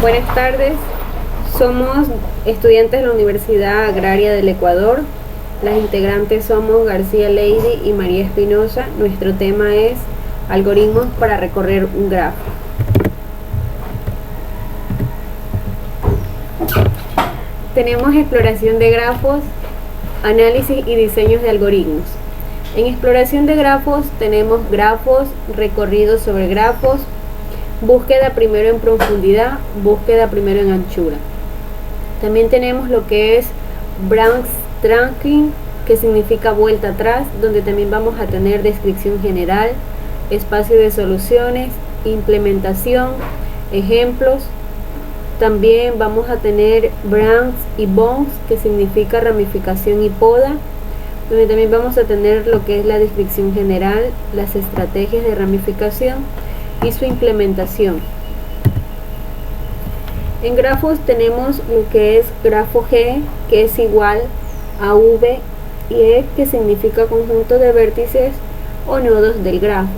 Buenas tardes, somos estudiantes de la Universidad Agraria del Ecuador. Las integrantes somos García Lady y María Espinosa. Nuestro tema es algoritmos para recorrer un grafo. Tenemos exploración de grafos, análisis y diseños de algoritmos. En exploración de grafos tenemos grafos, recorridos sobre grafos, búsqueda primero en profundidad, búsqueda primero en anchura. También tenemos lo que es branch tracking, que significa vuelta atrás, donde también vamos a tener descripción general, espacio de soluciones, implementación, ejemplos. También vamos a tener branch y bounds, que significa ramificación y poda, donde también vamos a tener lo que es la descripción general, las estrategias de ramificación y su implementación. En grafos tenemos lo que es grafo G, que es igual a V, y E, que significa conjunto de vértices o nodos del grafo.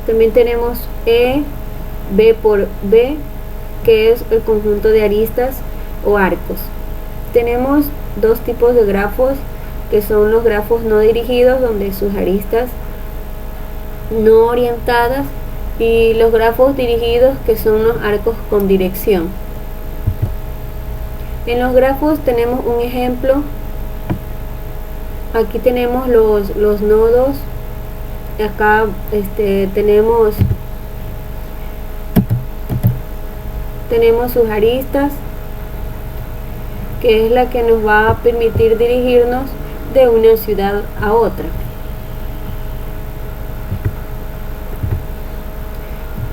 También tenemos E, B por B, que es el conjunto de aristas o arcos. Tenemos dos tipos de grafos, que son los grafos no dirigidos, donde sus aristas no orientadas, y los grafos dirigidos, que son los arcos con dirección. En los grafos tenemos un ejemplo. Aquí tenemos los nodos. Acá tenemos sus aristas, que es la que nos va a permitir dirigirnos de una ciudad a otra.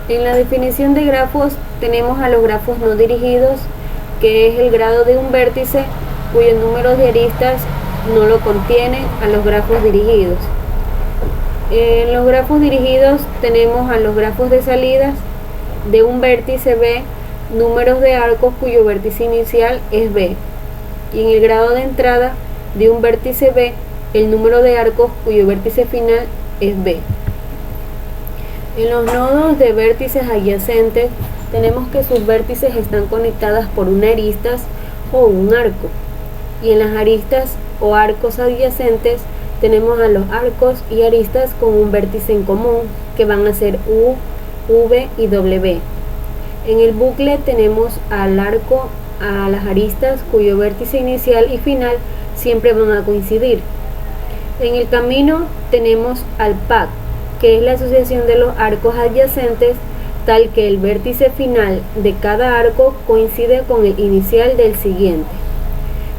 En la definición de grafos tenemos a los grafos no dirigidos, que es el grado de un vértice cuyo número de aristas no lo contiene, a los grafos dirigidos. En los grafos dirigidos tenemos a los grafos de salidas de un vértice B, números de arcos cuyo vértice inicial es B, y en el grado de entrada de un vértice B, el número de arcos cuyo vértice final es B. En los nodos de vértices adyacentes tenemos que sus vértices están conectadas por una aristas o un arco, y en las aristas o arcos adyacentes tenemos a los arcos y aristas con un vértice en común, que van a ser U, V y W. En el bucle tenemos al arco, a las aristas cuyo vértice inicial y final siempre van a coincidir. En el camino tenemos al path, que es la asociación de los arcos adyacentes, tal que el vértice final de cada arco coincide con el inicial del siguiente.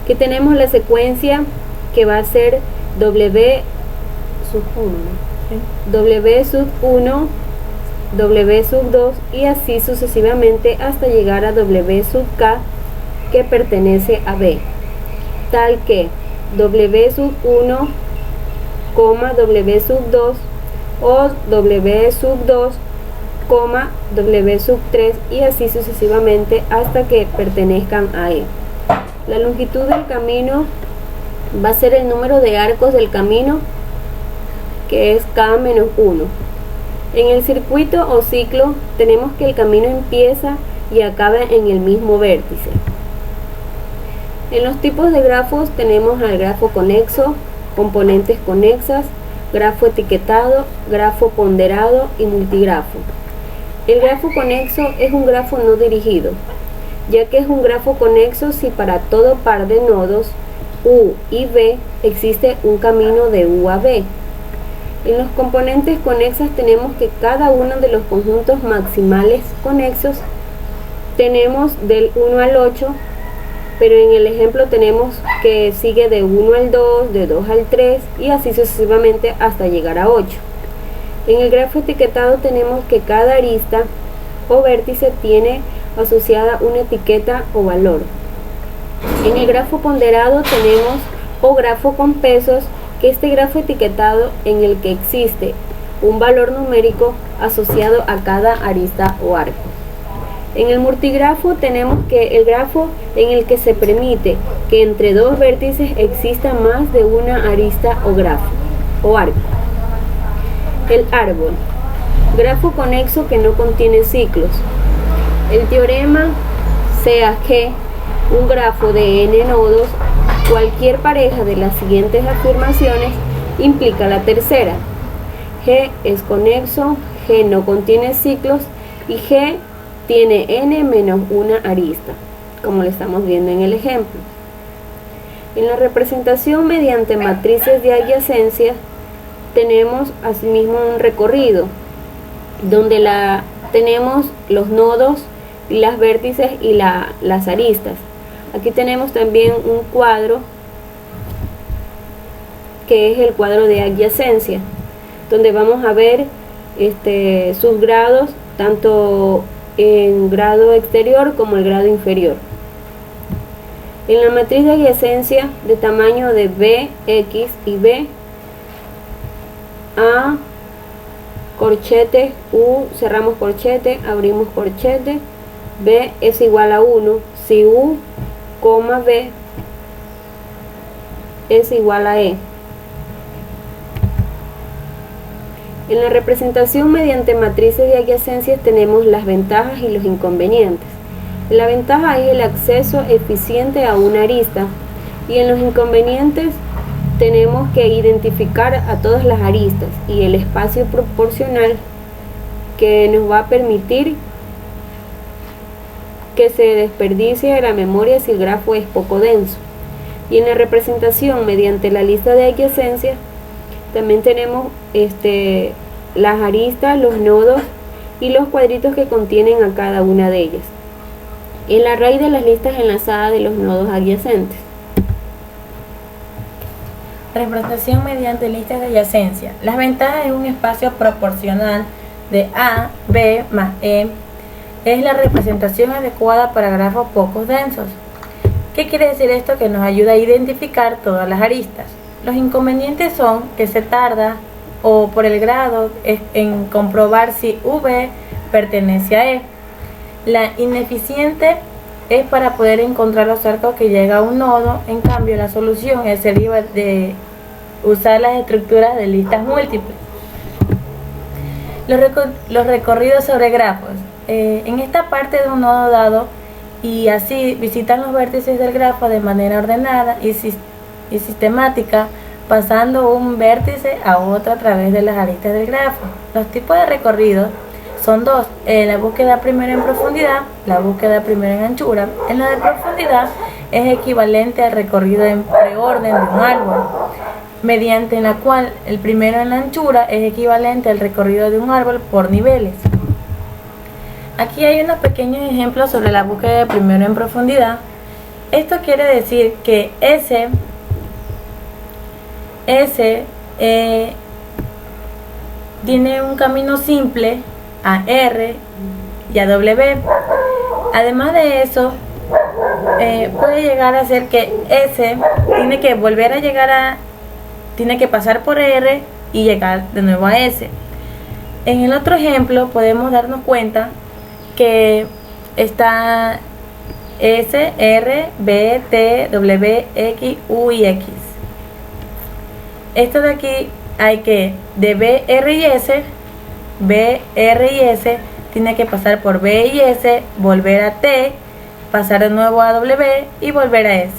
Aquí tenemos la secuencia, que va a ser W sub 1, W sub 1, W sub 2 y así sucesivamente hasta llegar a W sub K, que pertenece a B, tal que W sub 1, W sub 2 o W sub 2, W sub 3 y así sucesivamente hasta que pertenezcan a E. La longitud del camino va a ser el número de arcos del camino, que es K menos 1. En el circuito o ciclo tenemos que el camino empieza y acaba en el mismo vértice. En los tipos de grafos tenemos al grafo conexo, componentes conexas, grafo etiquetado, grafo ponderado y multigrafo. El grafo conexo es un grafo no dirigido, ya que es un grafo conexo si para todo par de nodos U y B existe un camino de U a B. En los componentes conexas tenemos que cada uno de los conjuntos maximales conexos tenemos del 1 al 8, pero en el ejemplo tenemos que sigue de 1 al 2, de 2 al 3 y así sucesivamente hasta llegar a 8. En el grafo etiquetado tenemos que cada arista o vértice tiene asociada una etiqueta o valor. En el grafo ponderado tenemos o grafo con pesos, que este grafo etiquetado en el que existe un valor numérico asociado a cada arista o arco. En el multigrafo tenemos que el grafo en el que se permite que entre dos vértices exista más de una arista o grafo o arco. El árbol. Grafo conexo que no contiene ciclos. El teorema sea que un grafo de n nodos, cualquier pareja de las siguientes afirmaciones implica la tercera. G es conexo, G no contiene ciclos y G tiene n menos una arista, como lo estamos viendo en el ejemplo. En la representación mediante matrices de adyacencia tenemos asimismo un recorrido donde tenemos los nodos, las vértices y las aristas. Aquí tenemos también un cuadro que es el cuadro de adyacencia, donde vamos a ver sus grados, tanto en grado exterior como el grado inferior. En la matriz de adyacencia de tamaño de B, X y B, A, corchete, U, cerramos corchete, abrimos corchete, B es igual a 1 si U, B es igual a E. En la representación mediante matrices de adyacencias tenemos las ventajas y los inconvenientes. La ventaja es el acceso eficiente a una arista y en los inconvenientes tenemos que identificar a todas las aristas y el espacio proporcional que nos va a permitir que se desperdicie la memoria si el grafo es poco denso. Y en la representación mediante la lista de adyacencias también tenemos las aristas, los nodos y los cuadritos que contienen a cada una de ellas. El array de las listas enlazadas de los nodos adyacentes. Representación mediante listas de adyacencia. Las ventajas es un espacio proporcional de A, B más E. Es la representación adecuada para grafos poco densos. ¿Qué quiere decir esto? Que nos ayuda a identificar todas las aristas. Los inconvenientes son que se tarda o por el grado en comprobar si V pertenece a E. La ineficiente es para poder encontrar los arcos que llega a un nodo. En cambio, la solución es deriva de usar las estructuras de listas múltiples. Los recorridos sobre grafos. En esta parte de un nodo dado y así visitan los vértices del grafo de manera ordenada y sistemática, pasando un vértice a otro a través de las aristas del grafo. Los tipos de recorridos son dos: la búsqueda primero en profundidad, la búsqueda primero en anchura. En la de profundidad es equivalente al recorrido en preorden de un árbol, mediante la cual el primero en la anchura es equivalente al recorrido de un árbol por niveles. Aquí hay unos pequeños ejemplos sobre la búsqueda de primero en profundidad. Esto quiere decir que S tiene un camino simple a R y a W. Además de eso, puede llegar a ser que S tiene que pasar por R y llegar de nuevo a S. En el otro ejemplo podemos darnos cuenta que está S, R, B, T, W, X, U y X. Esto de aquí hay que de B, R y S, B, R y S tiene que pasar por B y S, volver a T, pasar de nuevo a W y volver a S.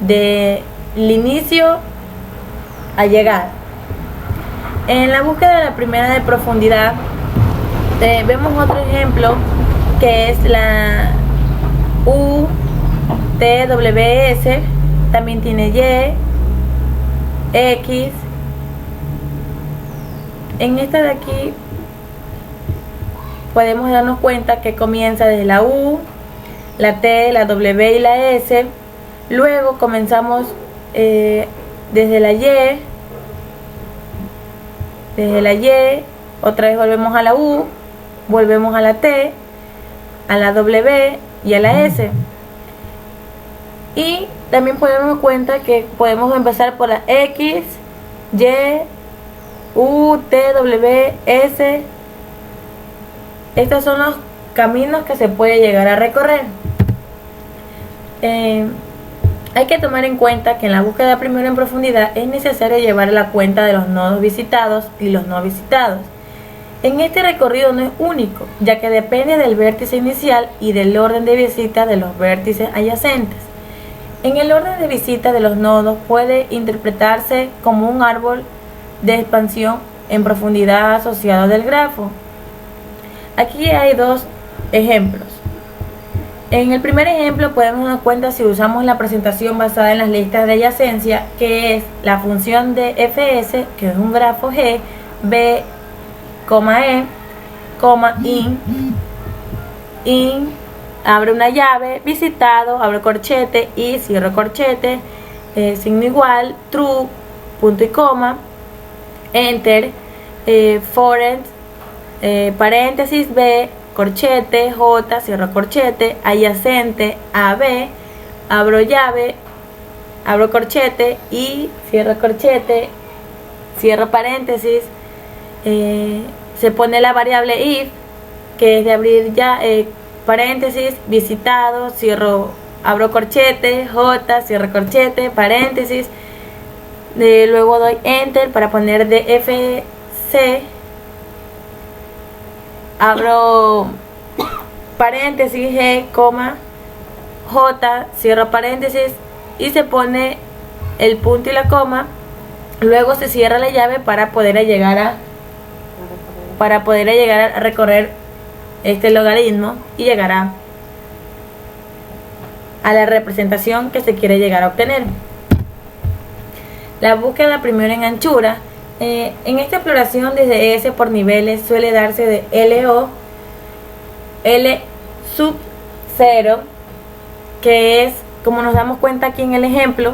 Del inicio a llegar. En la búsqueda de la primera de profundidad vemos otro ejemplo que es la U, T, W, S, también tiene Y, X. En esta de aquí podemos darnos cuenta que comienza desde la U, la T, la W y la S. Luego comenzamos desde la Y, otra vez volvemos a la U, volvemos a la T, a la W y a la S. Y también podemos dar cuenta que podemos empezar por la X, Y, U, T, W, S. Estos son los caminos que se puede llegar a recorrer. Hay que tomar en cuenta que en la búsqueda primero en profundidad es necesario llevar la cuenta de los nodos visitados y los no visitados. En este recorrido no es único, ya que depende del vértice inicial y del orden de visita de los vértices adyacentes. En el orden de visita de los nodos puede interpretarse como un árbol de expansión en profundidad asociado del grafo. Aquí hay dos ejemplos. En el primer ejemplo podemos dar cuenta si usamos la presentación basada en las listas de adyacencia, que es la función de fs, que es un grafo G, b, e, in, abre una llave, visitado, abre corchete y cierro corchete, signo igual, true, punto y coma, enter, foreign, paréntesis b, corchete, j, cierro corchete, adyacente, ab, abro llave, abro corchete y cierro corchete, cierro paréntesis, se pone la variable if, que es de abrir ya, paréntesis, visitado, cierro, abro corchete, j, cierro corchete, paréntesis, luego doy enter para poner dfc, abro paréntesis, g, j, cierro paréntesis y se pone el punto y la coma, luego se cierra la llave para poder llegar a recorrer este logaritmo y llegar a la representación que se quiere llegar a obtener. La búsqueda primero en anchura. En esta exploración desde S por niveles suele darse de LO, L sub 0, que es, como nos damos cuenta aquí en el ejemplo,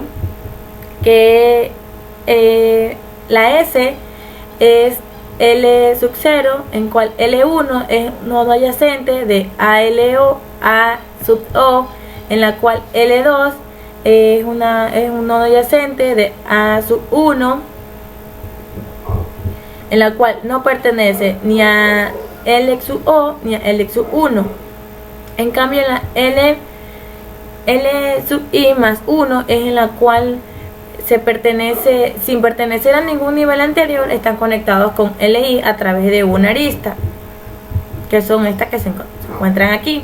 que la S es L sub 0, en cual L1 es nodo adyacente de ALO a sub O, en la cual L2 es un nodo adyacente de A sub 1, en la cual no pertenece ni a L sub O ni a L sub 1. En cambio la L sub I más 1 es en la cual se pertenece, sin pertenecer a ningún nivel anterior, están conectados con LI a través de una arista, que son estas que se encuentran aquí.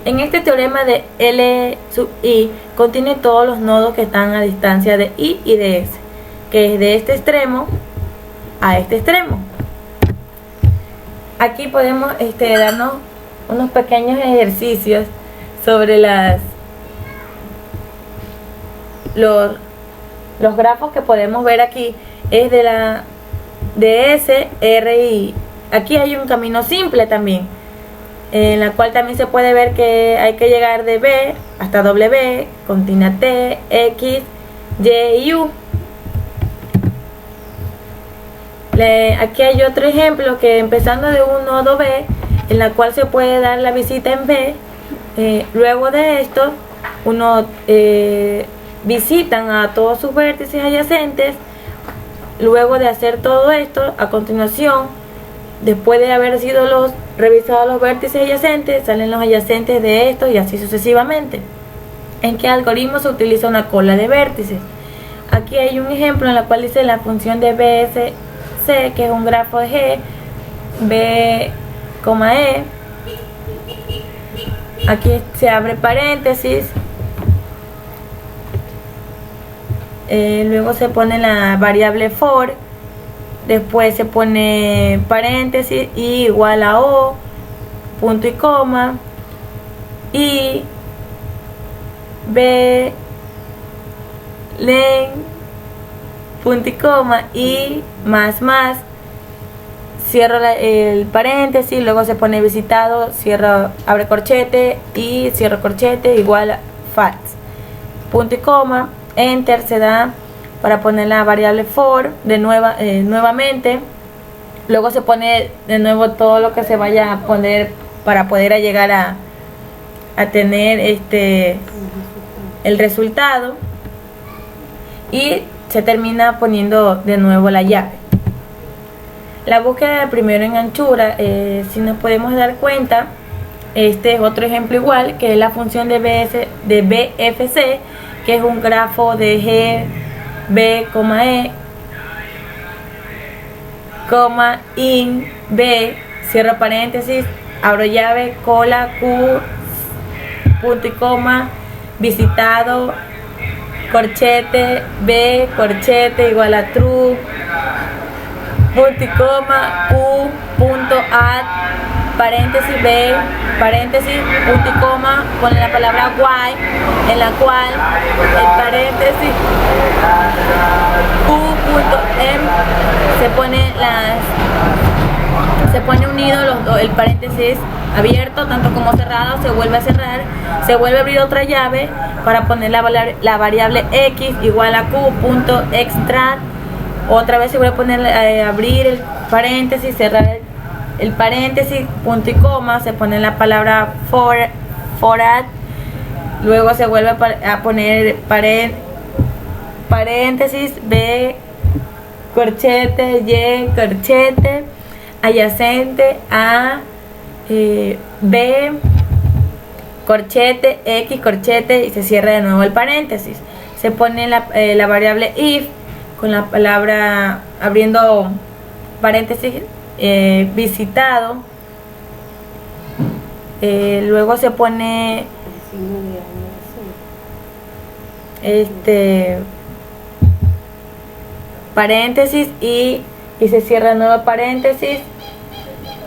En este teorema de L sub I contiene todos los nodos que están a distancia de I y de S, que es de este extremo a este extremo. Aquí podemos darnos unos pequeños ejercicios sobre los grafos que podemos ver aquí. Es de S, R, I. Aquí hay un camino simple también, en la cual también se puede ver que hay que llegar de B hasta W, continúa T, X, Y y U. Aquí hay otro ejemplo que empezando de un nodo B, en la cual se puede dar la visita en B. Luego de esto, visitan a todos sus vértices adyacentes. Luego de hacer todo esto, a continuación, después de haber sido revisados los vértices adyacentes, salen los adyacentes de estos y así sucesivamente. ¿En qué algoritmo se utiliza una cola de vértices? Aquí hay un ejemplo en el cual dice la función de BSC, que es un grafo de G, B, E. Aquí se abre paréntesis, luego se pone la variable for, después se pone paréntesis y igual a O, punto y coma, y B, len, punto y coma, y más, cierro el paréntesis, luego se pone visitado, cierro, abre corchete y cierro corchete igual a false, punto y coma, enter se da para poner la variable for nuevamente, luego se pone de nuevo todo lo que se vaya a poner para poder llegar a tener el resultado, y se termina poniendo de nuevo la llave. La búsqueda de primero en anchura, si nos podemos dar cuenta, este es otro ejemplo igual, que es la función de BFC, que es un grafo de G, B, E, coma, in, b, cierro paréntesis, abro llave, cola, q, punto y coma, visitado, corchete, b, corchete igual a true, punto y coma, q, punto, add, paréntesis, b, paréntesis, punto y coma, pone la palabra why, en la cual el paréntesis, q, punto, m, se pone unido el paréntesis abierto, tanto como cerrado, se vuelve a cerrar, se vuelve a abrir otra llave para poner la variable x igual a q, punto, extract, otra vez se vuelve a poner, abrir el paréntesis, cerrar el paréntesis, punto y coma, se pone la palabra for at, luego se vuelve a poner paréntesis, b, corchete, y, corchete, adyacente a, b, corchete, x, corchete, y se cierra de nuevo el paréntesis. Se pone la variable if con la palabra abriendo paréntesis, visitado, luego se pone paréntesis y se cierra nuevo paréntesis,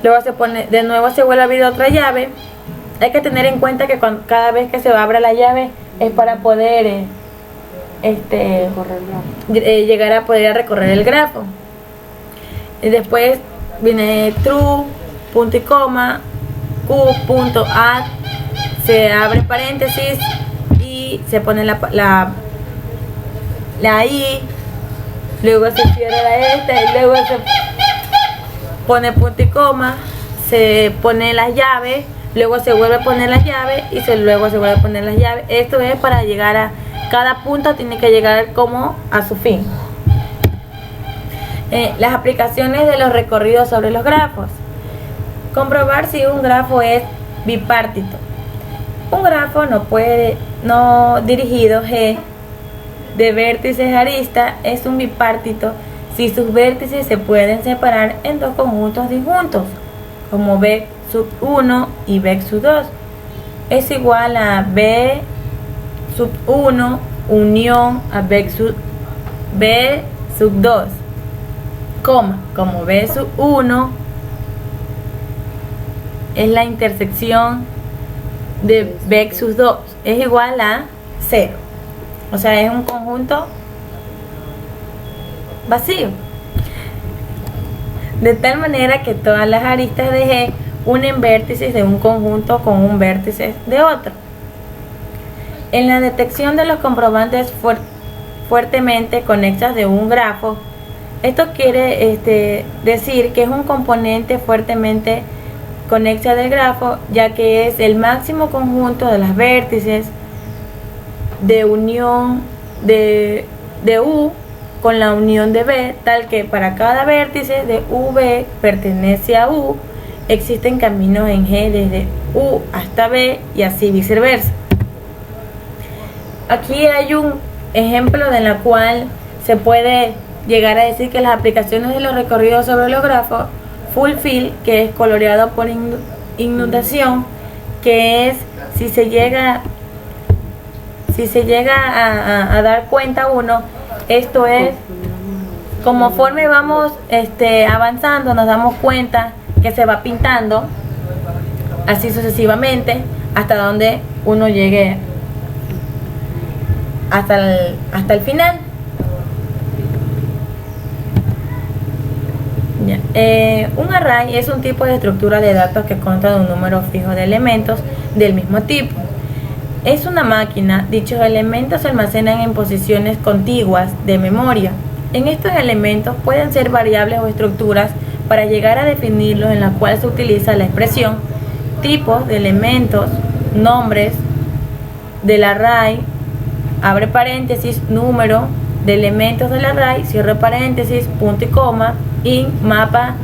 luego se pone de nuevo, se vuelve a abrir otra llave. Hay que tener en cuenta que cada vez que se abra la llave es para poder llegar a poder recorrer el grafo. Y después viene true, punto y coma, q, punto, add, se abre paréntesis y se pone la i, luego se cierra y luego se pone punto y coma, se pone las llaves, luego se vuelve a poner las llaves y luego se vuelve a poner las llaves. Esto es para llegar a cada punto, tiene que llegar como a su fin. Las aplicaciones de los recorridos sobre los grafos. Comprobar si un grafo es bipartito. Un grafo no dirigido G de vértices aristas es un bipartito si sus vértices se pueden separar en dos conjuntos disjuntos, como B sub 1 y B sub 2. Es igual a B sub 1 unión a B sub 2, como B sub 1 es la intersección de B sub 2, es igual a 0. O sea, es un conjunto vacío. De tal manera que todas las aristas de G unen vértices de un conjunto con un vértice de otro. En la detección de los comprobantes fuertemente conexas de un grafo, esto quiere decir que es un componente fuertemente conexa del grafo, ya que es el máximo conjunto de las vértices de unión de U con la unión de B, tal que para cada vértice de UB pertenece a U, existen caminos en G desde U hasta B y así viceversa. Aquí hay un ejemplo en el cual se puede llegar a decir que las aplicaciones de los recorridos sobre los grafos, full fill, que es coloreado por inundación, que es si se llega a dar cuenta uno, esto es conforme vamos avanzando, nos damos cuenta que se va pintando así sucesivamente hasta donde uno llegue hasta el final. Un array es un tipo de estructura de datos que consta de un número fijo de elementos del mismo tipo. Es una máquina. Dichos elementos se almacenan en posiciones contiguas de memoria. En estos elementos pueden ser variables o estructuras para llegar a definirlos, en la cual se utiliza la expresión tipos de elementos, nombres del array, abre paréntesis, número de elementos del array, cierro paréntesis, punto y coma, in, mapa,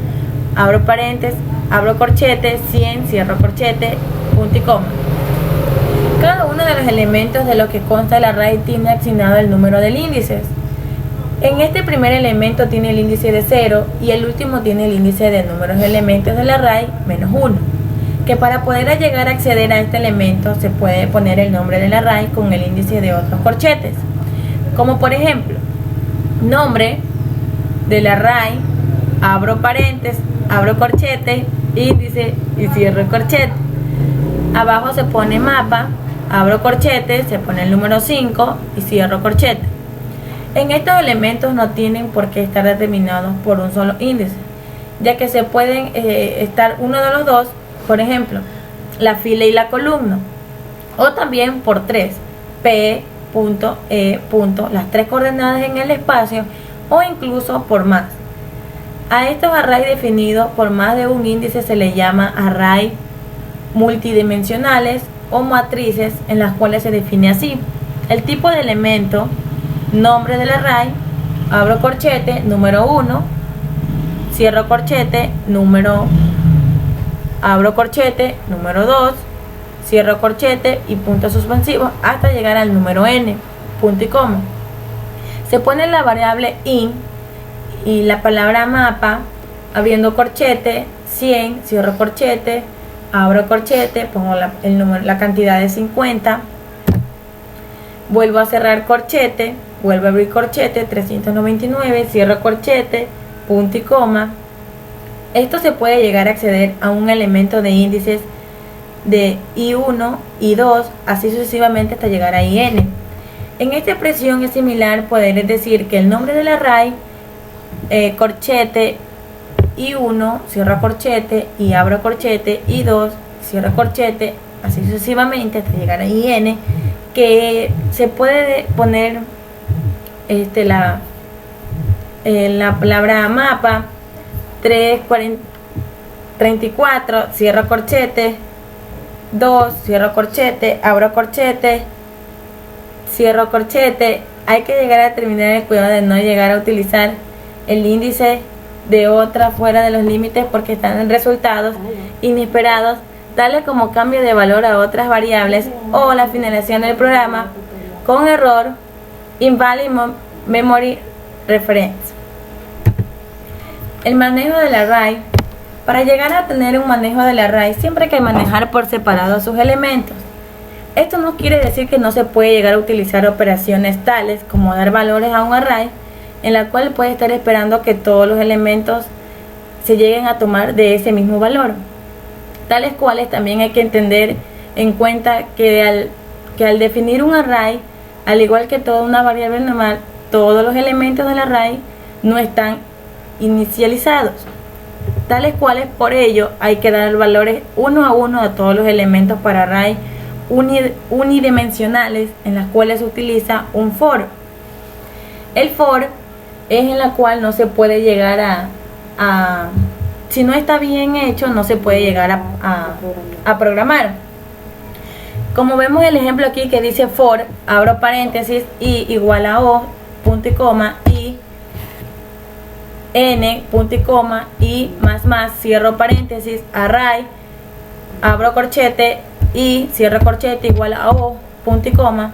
abro paréntesis, abro corchete, 100, cierro corchete, punto y coma. Cada uno de los elementos de los que consta el array tiene asignado el número del índice. En este primer elemento tiene el índice de 0 y el último tiene el índice de números de elementos del array menos 1. Que para poder llegar a acceder a este elemento se puede poner el nombre del array con el índice de otros corchetes. Como por ejemplo, nombre del array, abro paréntesis, abro corchete, índice y cierro el corchete. Abajo se pone mapa, abro corchete, se pone el número 5 y cierro corchete. En estos elementos no tienen por qué estar determinados por un solo índice, ya que se pueden estar uno de los dos, por ejemplo, la fila y la columna, o también por 3, P, punto, E, punto, las 3 coordenadas en el espacio, o incluso por más. A estos arrays definidos por más de un índice se les llama array multidimensionales o matrices, en las cuales se define así: el tipo de elemento, nombre del array, abro corchete, número 1, cierro corchete, abro corchete, número 2, cierro corchete y punto suspensivo hasta llegar al número n, punto y coma. Se pone la variable in y la palabra mapa, abriendo corchete, 100, cierro corchete, abro corchete, pongo la cantidad de 50, vuelvo a cerrar corchete, vuelvo a abrir corchete, 399, cierro corchete, punto y coma. Esto se puede llegar a acceder a un elemento de índices de I1, I2, así sucesivamente hasta llegar a IN. En esta expresión es similar poder decir que el nombre del array, corchete, I1, cierro corchete y abro corchete, I2, cierro corchete, así sucesivamente hasta llegar a IN, que se puede poner la palabra mapa, 34, cierro corchete, 2, cierro corchete, abro corchete, cierro corchete. Hay que llegar a terminar el cuidado de no llegar a utilizar el índice de otra fuera de los límites, porque están en resultados inesperados, darle como cambio de valor a otras variables, o la finalización del programa con error invalid memory reference. El manejo del array. Para llegar a tener un manejo del array siempre hay que manejar por separado sus elementos. Esto no quiere decir que no se puede llegar a utilizar operaciones tales como dar valores a un array, en la cual puede estar esperando que todos los elementos se lleguen a tomar de ese mismo valor. Tales cuales también hay que tener en cuenta que al definir un array, al igual que toda una variable normal, todos los elementos del array no están inicializados. Tales cuales, por ello, hay que dar valores uno a uno a todos los elementos para array unidimensionales, en las cuales se utiliza un for. El for es en la cual no se puede llegar si no está bien hecho, no se puede llegar a programar. Como vemos el ejemplo aquí que dice for, abro paréntesis, i igual a o, punto y coma, y n, punto y coma, y más, cierro paréntesis, array, abro corchete, y cierro corchete igual a o, punto y coma.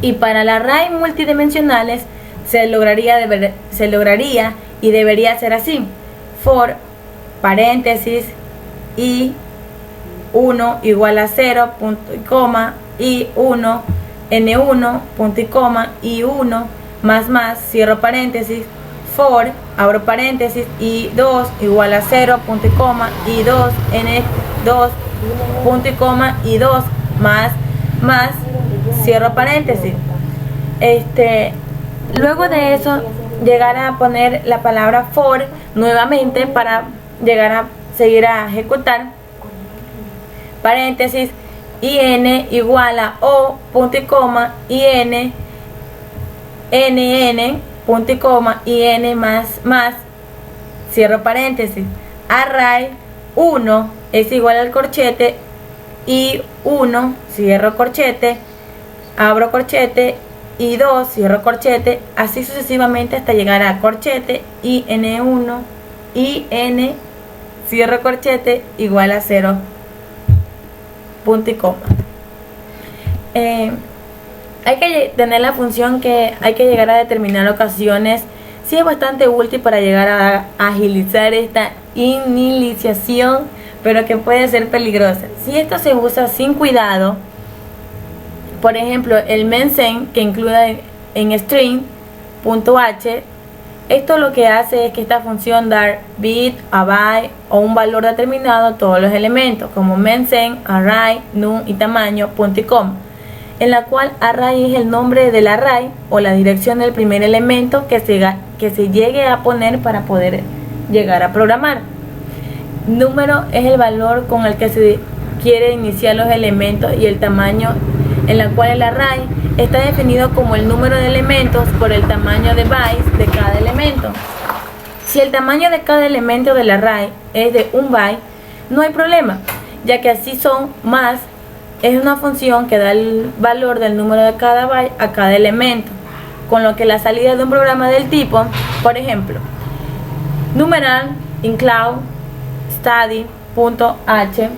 Y para el array multidimensionales se lograría y debería ser así: for, paréntesis, y 1 igual a 0, punto y coma, y 1, n1, punto y coma, y 1, más, cierro paréntesis, for, abro paréntesis, y 2 igual a 0, punto y coma, y 2, n2, punto y coma, y 2, más, cierro paréntesis. Luego de eso, llegar a poner la palabra for nuevamente para llegar a seguir a ejecutar. Paréntesis, y n igual a o, punto y coma, y n, punto y coma, y n más, cierro paréntesis. Array 1 es igual al corchete, y 1, cierro corchete, abro corchete, y 2, cierro corchete, así sucesivamente hasta llegar a corchete, y n1, y n, cierro corchete, igual a 0, punto y coma. Hay que tener la función que hay que llegar a determinar ocasiones. Sí es bastante útil para llegar a agilizar esta inicialización, pero que puede ser peligrosa. Si esto se usa sin cuidado, por ejemplo, el mensen que incluye en string.h, esto lo que hace es que esta función dar bit, array o un valor determinado a todos los elementos, como mensen, array, num y tamaño, punto y coma, en la cual array es el nombre del array o la dirección del primer elemento que se llegue a poner para poder llegar a programar. Número es el valor con el que se quiere iniciar los elementos, y el tamaño, en la cual el array está definido como el número de elementos por el tamaño de bytes de cada elemento. Si el tamaño de cada elemento del array es de 1 byte, no hay problema, ya que así son más. Es una función que da el valor del número de cada byte a cada elemento, con lo que la salida de un programa del tipo, por ejemplo, numeral include study.h,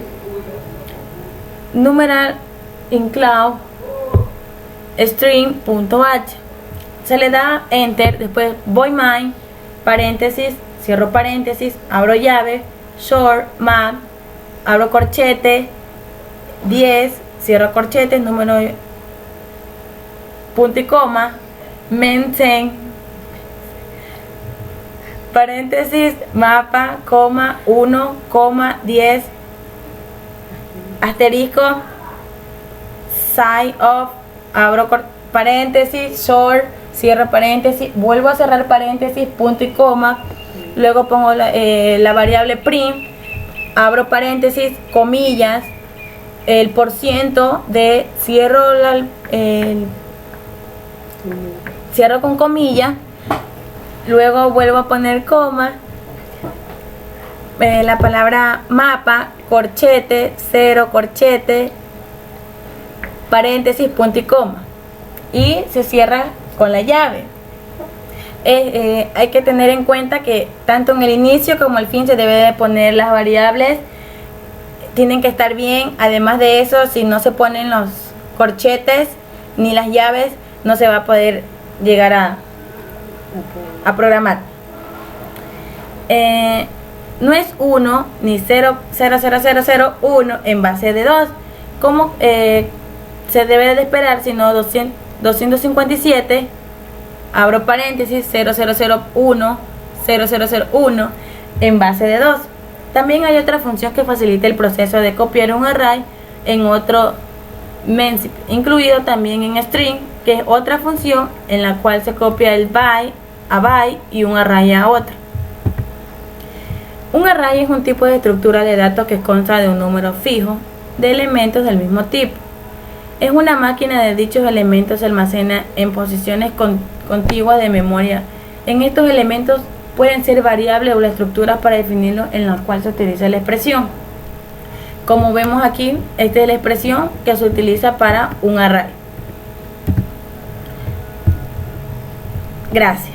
numeral include string.h, se le da enter, después void main, paréntesis, cierro paréntesis, abro llave, short map, abro corchete, 10, cierro corchetes, número, punto y coma, mensen, paréntesis, mapa, coma, 1, 10, asterisco, side of, abro paréntesis, short, cierro paréntesis, vuelvo a cerrar paréntesis, punto y coma, luego pongo la variable print, abro paréntesis, comillas, el porciento de, cierro con comilla, luego vuelvo a poner coma, la palabra mapa, corchete, 0, corchete, paréntesis, punto y coma, y se cierra con la llave. Hay que tener en cuenta que tanto en el inicio como el fin se debe de poner las variables, tienen que estar bien. Además de eso, si no se ponen los corchetes ni las llaves, no se va a poder llegar a programar. No es 1 ni 0,00001 en base de 2, como se debe de esperar, sino 257, abro paréntesis, 0001, 0001 en base de 2. También hay otra función que facilita el proceso de copiar un array en otro mensip, incluido también en string, que es otra función en la cual se copia el byte a byte y un array a otro. Un array es un tipo de estructura de datos que consta de un número fijo de elementos del mismo tipo. Es una máquina de dichos elementos, se almacena en posiciones contiguas de memoria. En estos elementos pueden ser variables o la estructura para definirlo, en la cual se utiliza la expresión. Como vemos aquí, esta es la expresión que se utiliza para un array. Gracias.